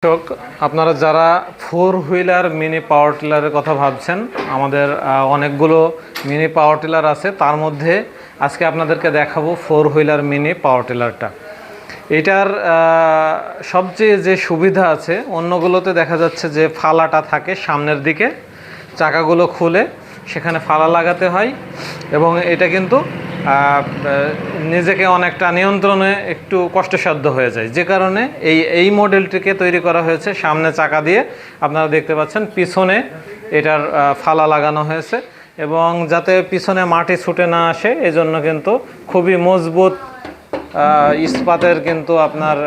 দর্শক, আপনারা যারা ফোর হুইলার মিনি পাওয়ার টিলারের কথা ভাবছেন, আমাদের অনেকগুলো মিনি পাওয়ার টিলার আছে। তার মধ্যে আজকে আপনাদেরকে দেখাবো ফোর হুইলার মিনি পাওয়ার টিলারটা। এটার সবচেয়ে যে সুবিধা আছে, অন্যগুলোতে দেখা যাচ্ছে যে ফালাটা থাকে সামনের দিকে, চাকাগুলো খুলে সেখানে ফালা লাগাতে হয় এবং এটা কিন্তু নিজেকে অনেকটা নিয়ন্ত্রণে একটু কষ্টসাধ্য হয়ে যায়, যে কারণে এই মডেলটিকে তৈরি করা হয়েছে সামনে চাকা দিয়ে। আপনারা দেখতে পাচ্ছেন পিছনে এটার ফালা লাগানো হয়েছে এবং যাতে পিছনে মাটি ছুটে না আসে এজন্য কিন্তু খুবই মজবুত ইস্পাতের কিন্তু আপনার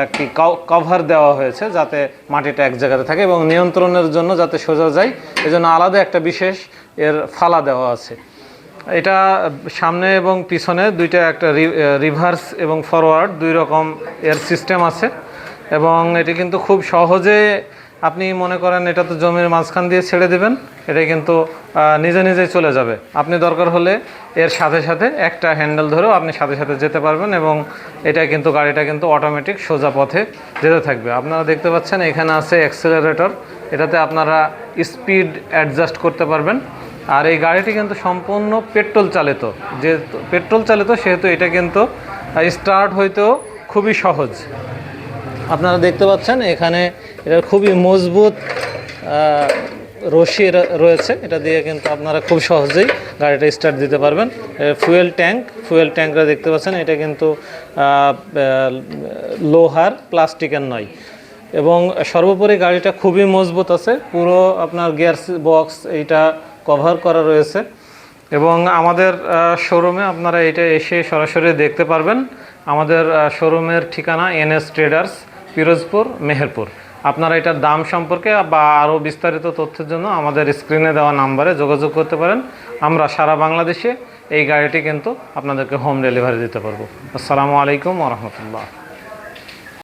একটি কভার দেওয়া হয়েছে, যাতে মাটিটা এক জায়গাতে থাকে এবং নিয়ন্ত্রণের জন্য যাতে সোজা যায় এজন্য আলাদা একটা বিশেষ এর ফালা দেওয়া আছে। এটা সামনে এবং পিছনে দুইটা, একটা রিভার্স এবং ফরওয়ার্ড দুই রকম এর সিস্টেম আছে এবং এটি কিন্তু খুব সহজে, আপনি মনে করেন এটা তো জমির মাঝখান দিয়ে ছেড়ে দেবেন, এটা কিন্তু নিজে নিজেই চলে যাবে। আপনি দরকার হলে এর সাথে সাথে একটা হ্যান্ডেল ধরেও আপনি সাথে সাথে যেতে পারবেন এবং এটা কিন্তু গাড়িটা কিন্তু অটোমেটিক সোজা পথে যেতে থাকবে। আপনারা দেখতে পাচ্ছেন এখানে আছে অ্যাক্সেলারেটর, এটাতে আপনারা স্পিড অ্যাডজাস্ট করতে পারবেন। আর এই গাড়িটি কিন্তু সম্পূর্ণ পেট্রোল চালিত, যেহেতু পেট্রোল চালিত সেহেতু এটা কিন্তু স্টার্ট হইতেও খুবই সহজ। আপনারা দেখতে পাচ্ছেন এখানে এটা খুবই মজবুত রশি রয়েছে, এটা দিয়ে কিন্তু আপনারা খুব সহজেই গাড়িটা স্টার্ট দিতে পারবেন। ফুয়েল ট্যাঙ্কটা দেখতে পাচ্ছেন, এটা কিন্তু লোহার, প্লাস্টিকের নয় এবং সর্বোপরি গাড়িটা খুবই মজবুত আছে। পুরো আপনার গিয়ার বক্স এইটা কভার করা রয়েছে এবং আমাদের শোরুমে আপনারা এটা এসে সরাসরি দেখতে পারবেন। আমাদের শোরুমের ঠিকানা NS ট্রেডার্স, পিরোজপুর, মেহেরপুর। আপনারা এটার দাম সম্পর্কে বা আরও বিস্তারিত তথ্যের জন্য আমাদের স্ক্রিনে দেওয়া নাম্বারে যোগাযোগ করতে পারেন। আমরা সারা বাংলাদেশে এই গাড়িটি কিন্তু আপনাদেরকে হোম ডেলিভারি দিতে পারবো। আসসালামু আলাইকুম ওয়া রাহমাতুল্লাহ।